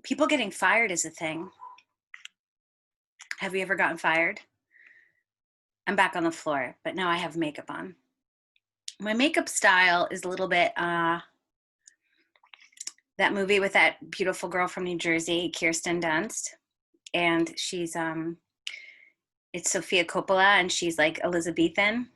People getting fired is a thing. Have you ever gotten fired? I'm back on the floor, but now I have makeup on. My makeup style is a little bit that movie with that beautiful girl from New Jersey, Kirsten Dunst, and she's it's Sofia Coppola, and she's like Elizabethan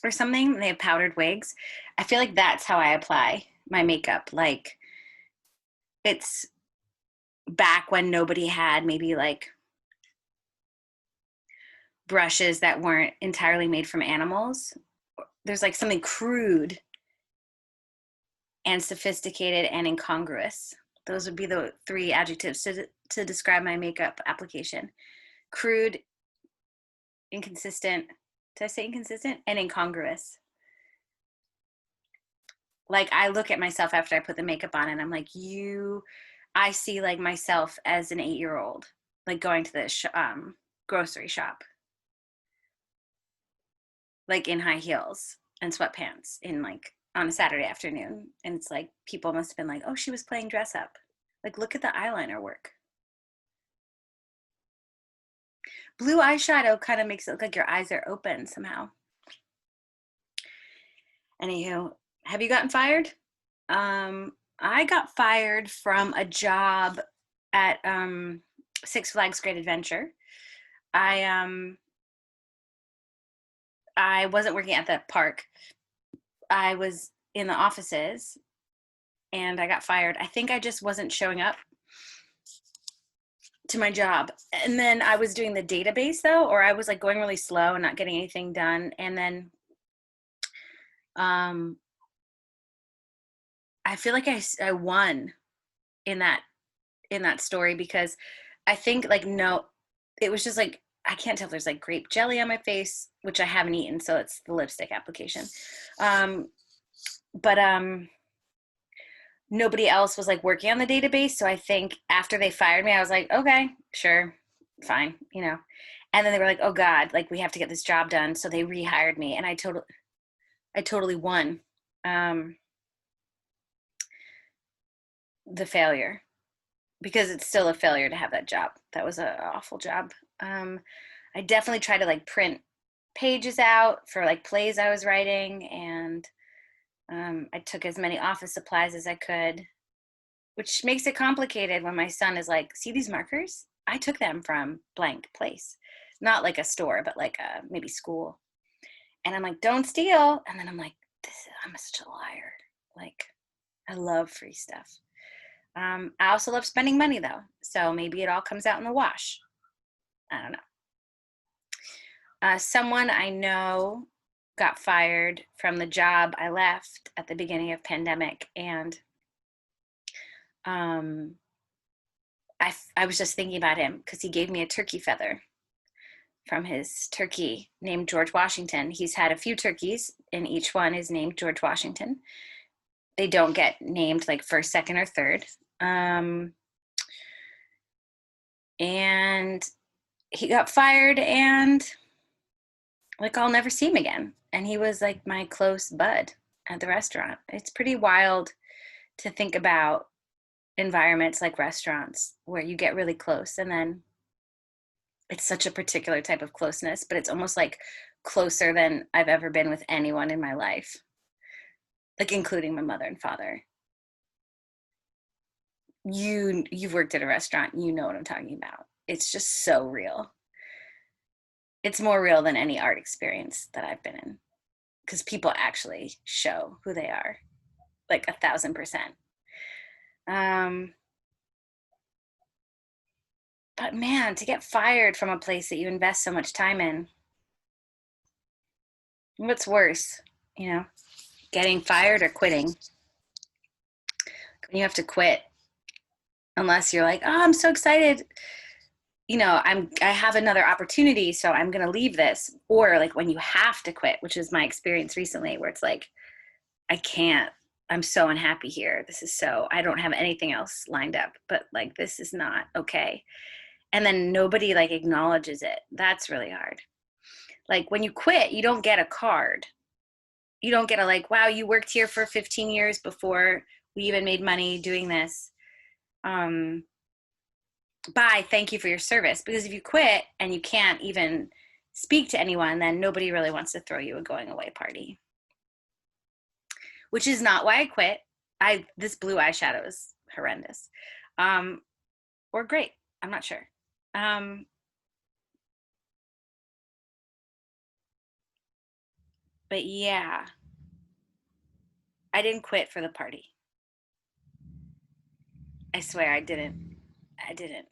or something. They have powdered wigs. I feel like that's how I apply my makeup. Like it's back when nobody had maybe like brushes that weren't entirely made from animals. There's like something crude and sophisticated and incongruous. Those would be the three adjectives to describe my makeup application. Crude, inconsistent. Did I say inconsistent? And incongruous. Like I look at myself after I put the makeup on and I'm like, I see like myself as an 8-year-old, like going to the grocery shop, like in high heels and sweatpants in like on a Saturday afternoon. And it's like, people must have been like, oh, she was playing dress up. Like, look at the eyeliner work. Blue eyeshadow kind of makes it look like your eyes are open somehow. Anywho, have you gotten fired? I got fired from a job at Six Flags Great Adventure. I wasn't working at the park. I was in the offices and I got fired. I think I just wasn't showing up to my job. And then I was doing the database though, or I was like going really slow and not getting anything done. And then I feel like I won in that story, because I think like, no, it was just like, I can't tell if there's like grape jelly on my face, which I haven't eaten. So it's the lipstick application. But nobody else was like working on the database. So I think after they fired me, I was like, okay, sure, fine, you know. And then they were like, oh God, like we have to get this job done. So they rehired me, and I totally won the failure, because it's still a failure to have that job. That was an awful job. I definitely tried to like print pages out for like plays I was writing, and I took as many office supplies as I could, which makes it complicated when my son is like, see these markers? I took them from blank place. Not like a store, but like maybe school. And I'm like, don't steal. And then I'm like, I'm such a liar. Like, I love free stuff. I also love spending money though. So maybe it all comes out in the wash. I don't know. Someone I know got fired from the job I left at the beginning of pandemic. And I was just thinking about him because he gave me a turkey feather from his turkey named George Washington. He's had a few turkeys, and each one is named George Washington. They don't get named like first, second, or third. And he got fired, and like I'll never see him again. And he was like my close bud at the restaurant. It's pretty wild to think about environments like restaurants where you get really close, and then it's such a particular type of closeness, but it's almost like closer than I've ever been with anyone in my life, like including my mother and father. You've worked at a restaurant, you know what I'm talking about. It's just so real. It's more real than any art experience that I've been in, because people actually show who they are, like 1,000%. But man, to get fired from a place that you invest so much time in, what's worse, you know, getting fired or quitting? When you have to quit, unless you're like, oh, I'm so excited, you know, I have another opportunity, so I'm going to leave this. Or like when you have to quit, which is my experience recently, where it's like, I can't, I'm so unhappy here. I don't have anything else lined up, but like, this is not okay. And then nobody like acknowledges it. That's really hard. Like when you quit, you don't get a card. You don't get a like, wow, you worked here for 15 years before we even made money doing this. Bye, thank you for your service. Because if you quit and you can't even speak to anyone, then nobody really wants to throw you a going away party. Which is not why I quit. This blue eyeshadow is horrendous. Or great. I'm not sure. But yeah, I didn't quit for the party. I swear I didn't. I didn't.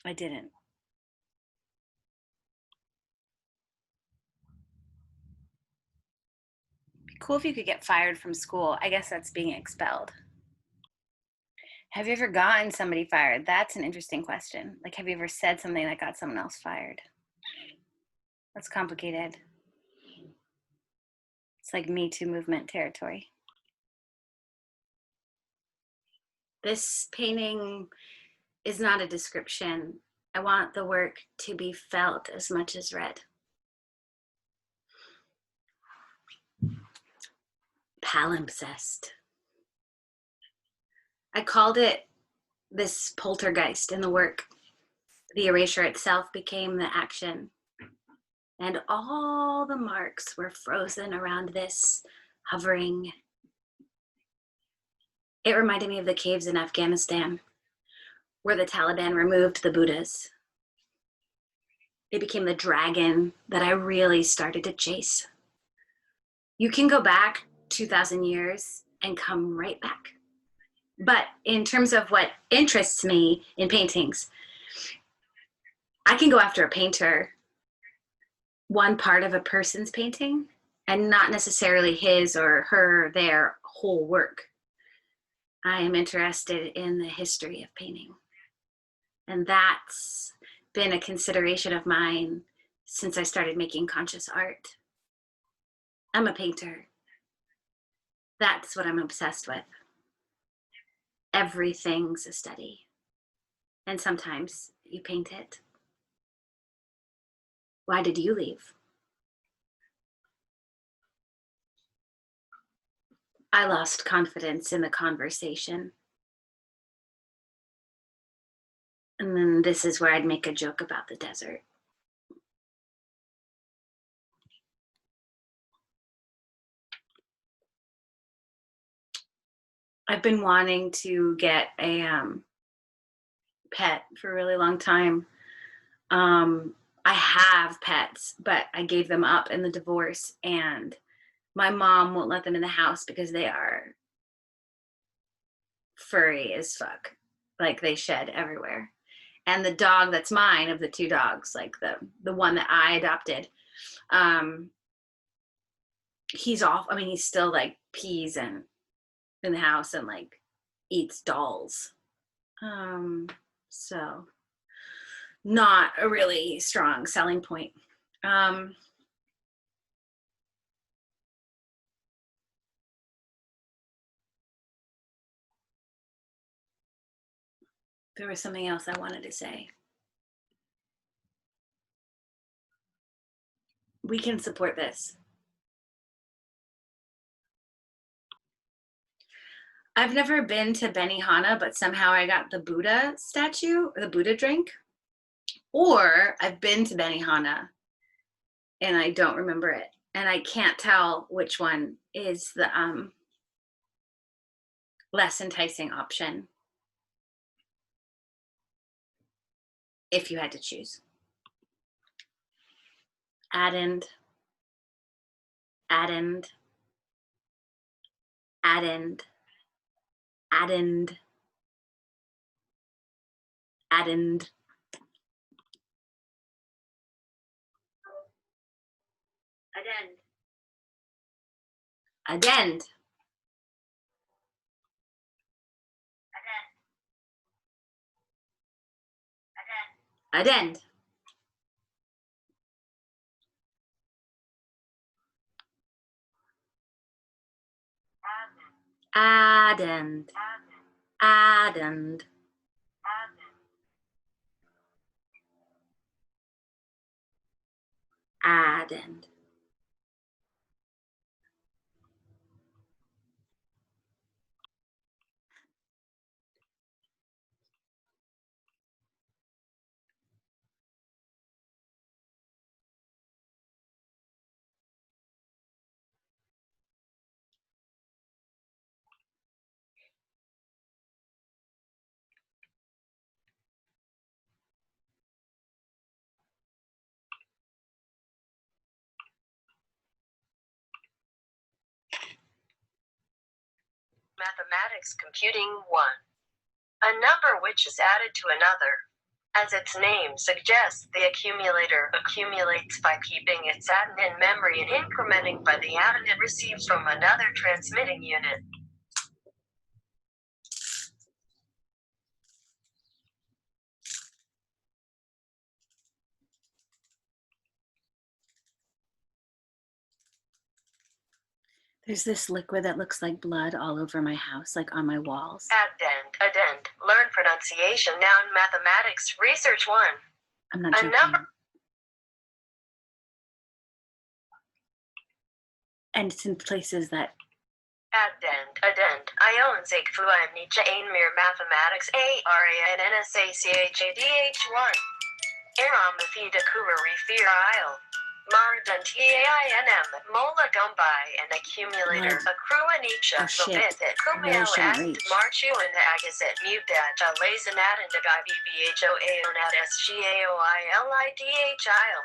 I didn't. Be cool if you could get fired from school. I guess that's being expelled. Have you ever gotten somebody fired? That's an interesting question. Like, have you ever said something that got someone else fired? That's complicated. It's like Me Too movement territory. This painting is not a description. I want the work to be felt as much as read. Palimpsest. I called it this poltergeist in the work. The erasure itself became the action. And all the marks were frozen around this, hovering. It reminded me of the caves in Afghanistan, where the Taliban removed the Buddhas. It became the dragon that I really started to chase. You can go back 2,000 years and come right back. But in terms of what interests me in paintings, I can go after a painter, one part of a person's painting, and not necessarily his or her, their whole work. I am interested in the history of painting. And that's been a consideration of mine since I started making conscious art. I'm a painter. That's what I'm obsessed with. Everything's a study. And sometimes you paint it. Why did you leave? I lost confidence in the conversation. And then this is where I'd make a joke about the desert. I've been wanting to get a pet for a really long time. I have pets, but I gave them up in the divorce, and my mom won't let them in the house because they are furry as fuck. Like, they shed everywhere. And the dog that's mine, of the two dogs, like the one that I adopted, he's off. I mean, he's still like pees and in the house and like eats dolls. So not a really strong selling point. There was something else I wanted to say. We can support this. I've never been to Benihana, but somehow I got the Buddha statue or the Buddha drink. Or I've been to Benihana and I don't remember it. And I can't tell which one is the less enticing option if you had to choose. Addend, addend, addend, addend, addend. Addend. Addend. Addend. Addend. Addend. Addend. Mathematics computing 1. A number which is added to another. As its name suggests, the accumulator accumulates by keeping its addend in memory and incrementing by the addend it receives from another transmitting unit. There's this liquid that looks like blood all over my house, like on my walls. Addend. Learn pronunciation now in mathematics. Research 1. I'm not A joking. number. And it's in places that Addend. Ion Zake Fuam Nietzsche Ainmir Mathematics ARANNSACHADH1. Aram Mafida Kura Refir Isle. Mardan TAINM Mola Gumbai and accumulator Accrua Nietzsche Lopet Kumail Act Marchu and Agazet Mudaj Lazanat and Dagai BBHO Aonat SGAOILIDH Isle.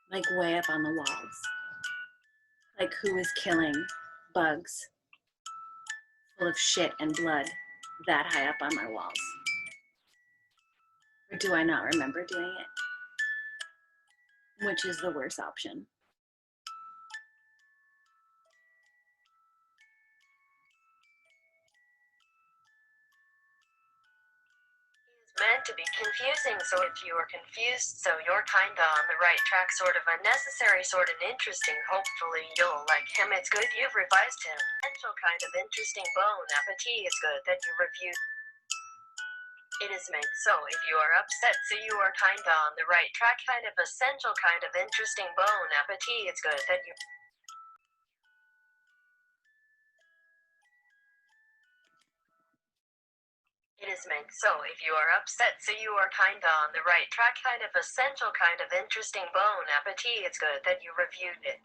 like way up on the walls. Like who is killing bugs full of shit and blood that high up on my walls? Or do I not remember doing it? Which is the worst option? Meant to be confusing, so if you are confused, so you're kinda on the right track, sort of unnecessary, sort of interesting, hopefully you'll like him, it's good you've revised him. Potential kind of interesting, bon appetit, it's good that you reviewed. It is meant so if you are upset, so you are kinda on the right track, kind of essential, kind of interesting, bon appetit, it's good that you. It is meant so if you are upset, so you are kinda on the right track, kind of essential, kind of interesting, bon appetit, it's good that you reviewed it.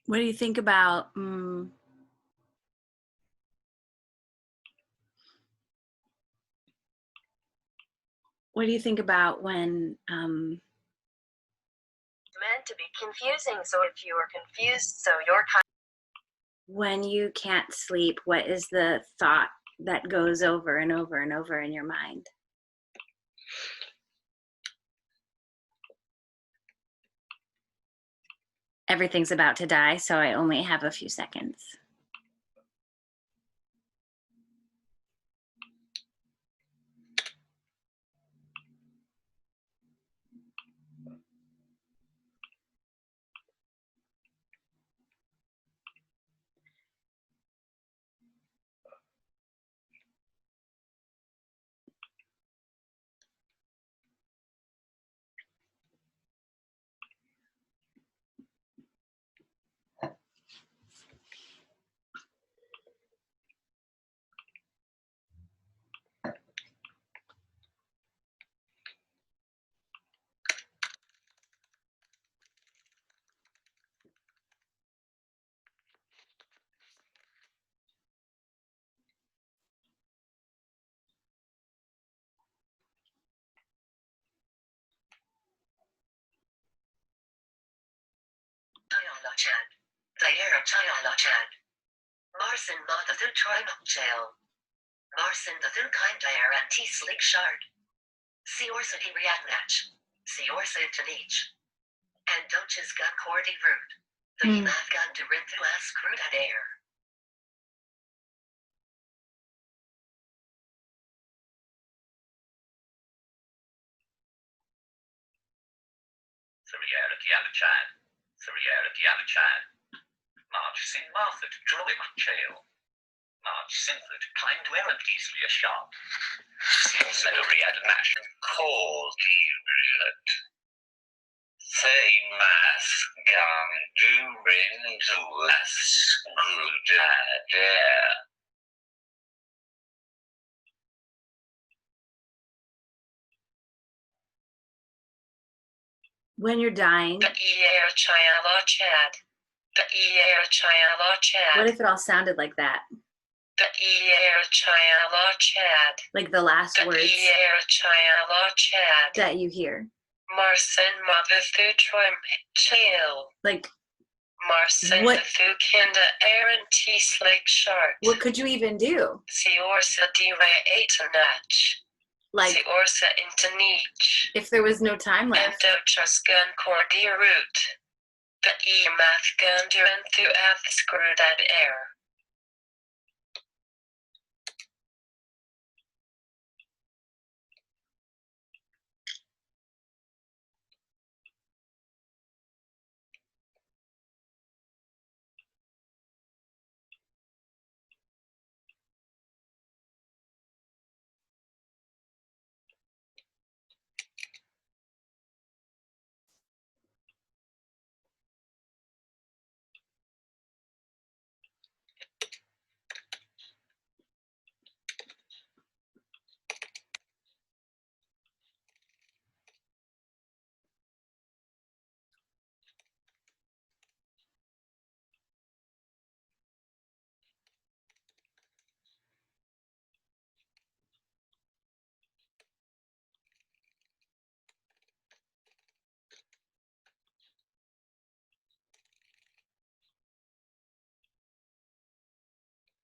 What do you think about what do you think about when Meant to be confusing, so if you are confused, so you're when you can't sleep, what is the thought that goes over and over and over in your mind? Everything's about to die, so I only have a few seconds. Marson not the third trimok jail. Marson the third kind dire anti slick shard. Seorsity react match. Seorsa to each. And Doch's got cordy root. The math gun to rin through ass crude at air. Surreality Alachan. March sin Martha to drawing on jail. March Synthler to climb to errant easily a shop. Seorsa match. Cold period. Say math gun do rin to ass crude at air. When you're dying, what if it all sounded like that? Like the last words that you hear. Marcin Mabathu Trim Chail. Like, Marcin what? Bathu Kinda Aaron T Slake Shart. What could you even do? Si Orsa Di Ray Atanach. Like, Si Orsa Intanich. if there was no time left. Endo Chusgun Cordia Root. The E Math Gundir and Thu Ath Screwed at Air.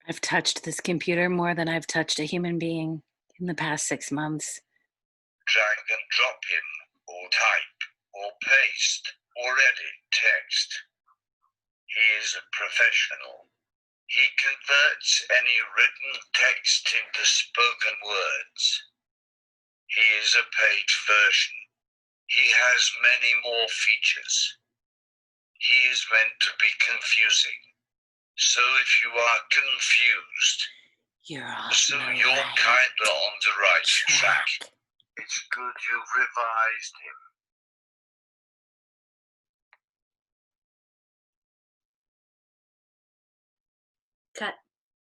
I've touched this computer more than I've touched a human being in the past 6 months. Drag and drop in, or type, or paste, or edit text. He is a professional. He converts any written text into spoken words. He is a paid version. He has many more features. He is meant to be confusing. So if you are confused, You're on so the you're right kinda on the right track. track. It's good you've revised him.